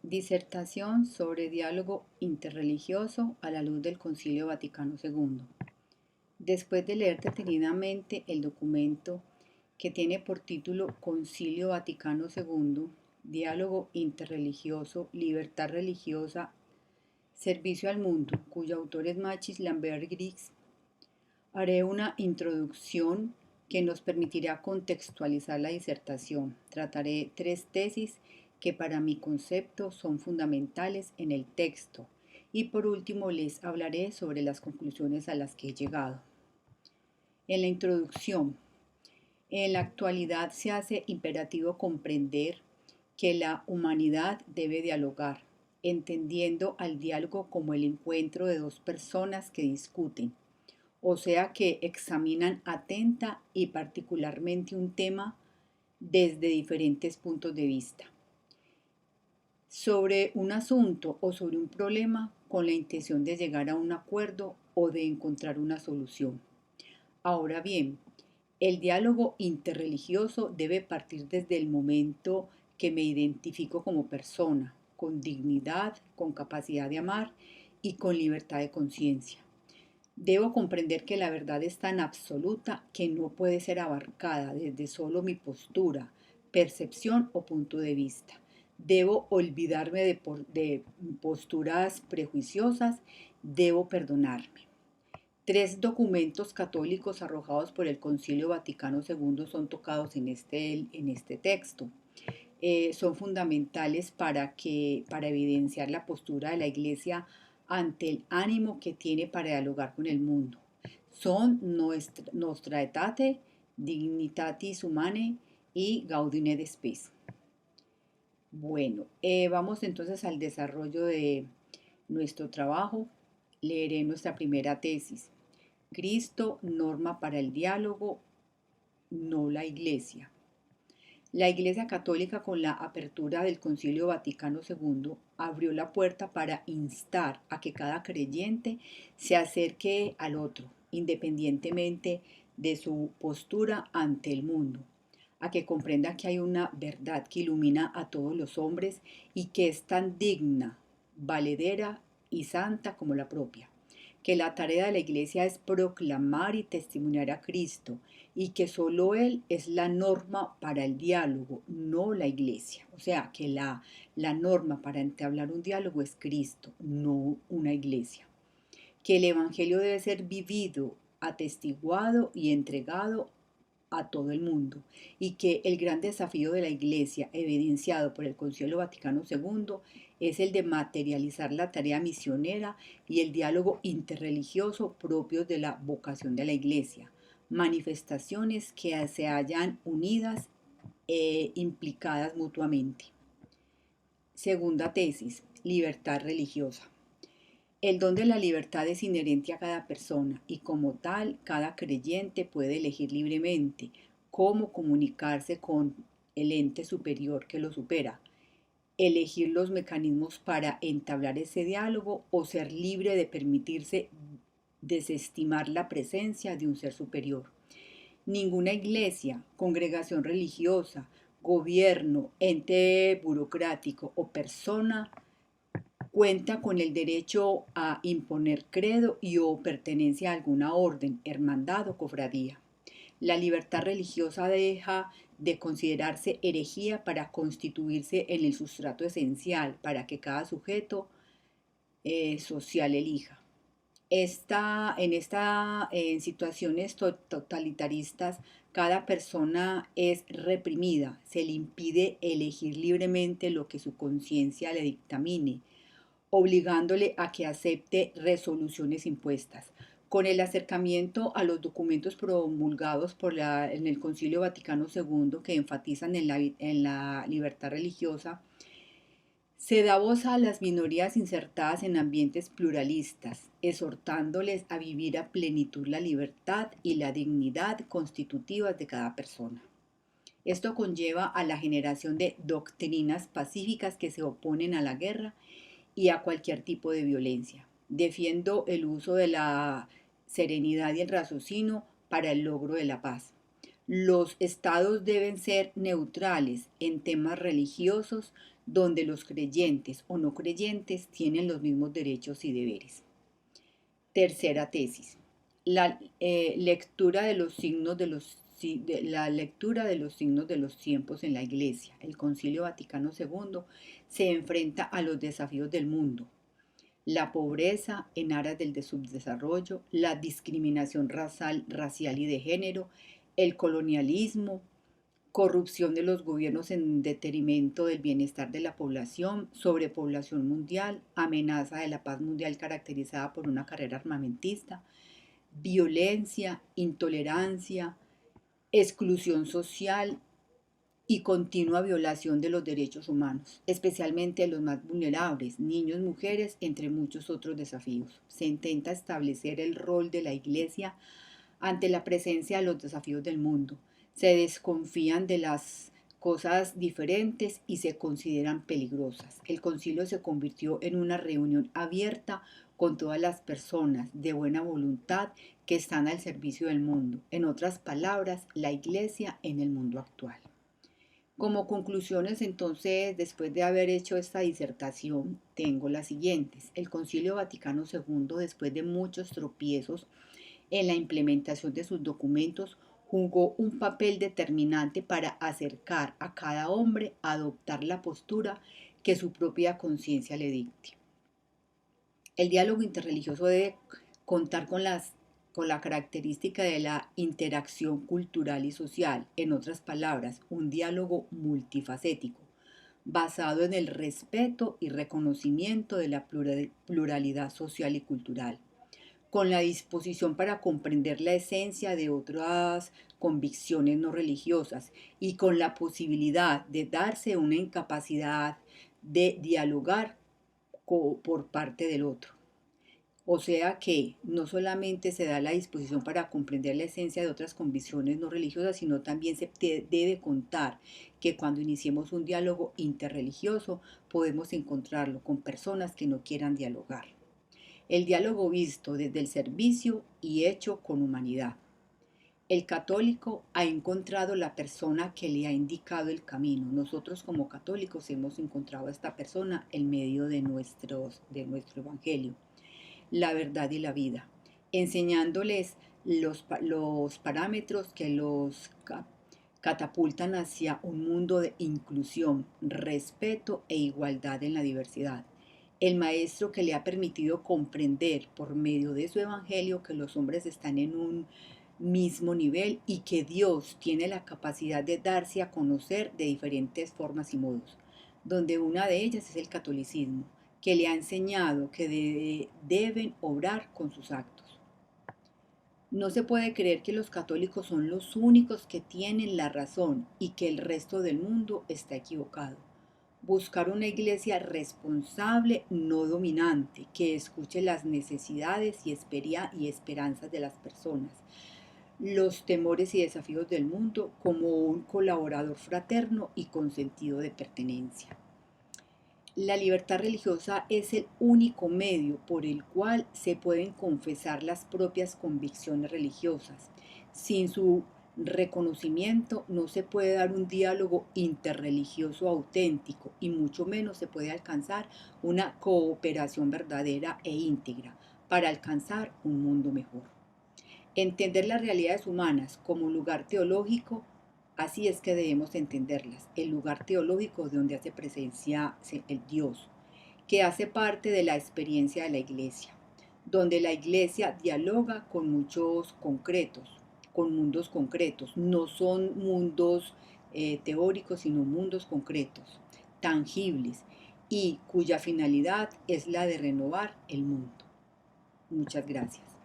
Disertación sobre diálogo interreligioso a la luz del Concilio Vaticano II. Después de leer detenidamente el documento que tiene por título Concilio Vaticano II, Diálogo Interreligioso, Libertad Religiosa, Servicio al Mundo, cuyo autor es Machis Lambert Griggs, haré una introducción que nos permitirá contextualizar la disertación. Trataré tres tesis que para mi concepto son fundamentales en el texto y por último les hablaré sobre las conclusiones a las que he llegado. En la introducción, en la actualidad se hace imperativo comprender que la humanidad debe dialogar, entendiendo al diálogo como el encuentro de dos personas que discuten, o sea que examinan atenta y particularmente un tema desde diferentes puntos de vista, sobre un asunto o sobre un problema con la intención de llegar a un acuerdo o de encontrar una solución. Ahora bien, el diálogo interreligioso debe partir desde el momento que me identifico como persona, con dignidad, con capacidad de amar y con libertad de conciencia. Debo comprender que la verdad es tan absoluta que no puede ser abarcada desde solo mi postura, percepción o punto de vista. Debo olvidarme de posturas prejuiciosas, debo perdonarme. Tres documentos católicos arrojados por el Concilio Vaticano II son tocados en este texto. Son fundamentales para evidenciar la postura de la Iglesia ante el ánimo que tiene para dialogar con el mundo. Son Nostra Aetate, Dignitatis Humanae y Gaudium et Spes. Bueno, vamos entonces al desarrollo de nuestro trabajo. Leeré nuestra primera tesis. Cristo, norma para el diálogo, no la Iglesia. La Iglesia Católica, con la apertura del Concilio Vaticano II, abrió la puerta para instar a que cada creyente se acerque al otro, independientemente de su postura ante el mundo, a que comprenda que hay una verdad que ilumina a todos los hombres y que es tan digna, valedera y santa como la propia, que la tarea de la Iglesia es proclamar y testimoniar a Cristo y que solo Él es la norma para el diálogo, no la Iglesia. O sea, que la norma para entablar un diálogo es Cristo, no una Iglesia. Que el Evangelio debe ser vivido, atestiguado y entregado a todo el mundo y que el gran desafío de la Iglesia, evidenciado por el Concilio Vaticano II, es el de materializar la tarea misionera y el diálogo interreligioso propios de la vocación de la Iglesia, manifestaciones que se hallan unidas e implicadas mutuamente. Segunda tesis, libertad religiosa. El don de la libertad es inherente a cada persona y como tal, cada creyente puede elegir libremente cómo comunicarse con el ente superior que lo supera, elegir los mecanismos para entablar ese diálogo o ser libre de permitirse desestimar la presencia de un ser superior. Ninguna iglesia, congregación religiosa, gobierno, ente burocrático o persona cuenta con el derecho a imponer credo y o pertenencia a alguna orden, hermandad o cofradía. La libertad religiosa deja de considerarse herejía para constituirse en el sustrato esencial para que cada sujeto social elija. En situaciones totalitaristas, cada persona es reprimida, se le impide elegir libremente lo que su conciencia le dictamine, obligándole a que acepte resoluciones impuestas. Con el acercamiento a los documentos promulgados en el Concilio Vaticano II que enfatizan en la libertad religiosa, se da voz a las minorías insertadas en ambientes pluralistas, exhortándoles a vivir a plenitud la libertad y la dignidad constitutivas de cada persona. Esto conlleva a la generación de doctrinas pacíficas que se oponen a la guerra y a cualquier tipo de violencia. Defiendo el uso de la serenidad y el raciocinio para el logro de la paz. Los estados deben ser neutrales en temas religiosos donde los creyentes o no creyentes tienen los mismos derechos y deberes. Tercera tesis. Lectura de los signos la lectura de los signos de los tiempos en la Iglesia. El Concilio Vaticano II se enfrenta a los desafíos del mundo: la pobreza en aras del subdesarrollo, la discriminación racial y de género, el colonialismo, corrupción de los gobiernos en detrimento del bienestar de la población, sobrepoblación mundial, amenaza de la paz mundial caracterizada por una carrera armamentista, violencia, intolerancia, exclusión social y continua violación de los derechos humanos, especialmente de los más vulnerables, niños, mujeres, entre muchos otros desafíos. Se intenta establecer el rol de la Iglesia ante la presencia de los desafíos del mundo. Se desconfían de las cosas diferentes y se consideran peligrosas. El concilio se convirtió en una reunión abierta con todas las personas de buena voluntad que están al servicio del mundo. En otras palabras, la Iglesia en el mundo actual. Como conclusiones, entonces, después de haber hecho esta disertación, tengo las siguientes. El Concilio Vaticano II, después de muchos tropiezos en la implementación de sus documentos, jugó un papel determinante para acercar a cada hombre a adoptar la postura que su propia conciencia le dicte. El diálogo interreligioso debe contar con la característica de la interacción cultural y social, en otras palabras, un diálogo multifacético, basado en el respeto y reconocimiento de la pluralidad social y cultural, con la disposición para comprender la esencia de otras convicciones no religiosas y con la posibilidad de darse una incapacidad de dialogar por parte del otro. O sea que no solamente se da la disposición para comprender la esencia de otras convicciones no religiosas, sino también se debe contar que cuando iniciemos un diálogo interreligioso podemos encontrarlo con personas que no quieran dialogar. El diálogo visto desde el servicio y hecho con humanidad. El católico ha encontrado la persona que le ha indicado el camino. Nosotros como católicos hemos encontrado a esta persona en medio de nuestro evangelio, la verdad y la vida, enseñándoles los parámetros que los catapultan hacia un mundo de inclusión, respeto e igualdad en la diversidad. El maestro que le ha permitido comprender por medio de su evangelio que los hombres están en un mismo nivel y que Dios tiene la capacidad de darse a conocer de diferentes formas y modos, donde una de ellas es el catolicismo, que le ha enseñado que deben obrar con sus actos. No se puede creer que los católicos son los únicos que tienen la razón y que el resto del mundo está equivocado. Buscar una iglesia responsable, no dominante, que escuche las necesidades y esperanzas de las personas, los temores y desafíos del mundo como un colaborador fraterno y con sentido de pertenencia. La libertad religiosa es el único medio por el cual se pueden confesar las propias convicciones religiosas. Sin su reconocimiento no se puede dar un diálogo interreligioso auténtico y mucho menos se puede alcanzar una cooperación verdadera e íntegra para alcanzar un mundo mejor. Entender las realidades humanas como lugar teológico. Así es que debemos entenderlas, el lugar teológico de donde hace presencia el Dios, que hace parte de la experiencia de la iglesia, donde la iglesia dialoga con muchos concretos, con mundos concretos, no son mundos teóricos, sino mundos concretos, tangibles, y cuya finalidad es la de renovar el mundo. Muchas gracias.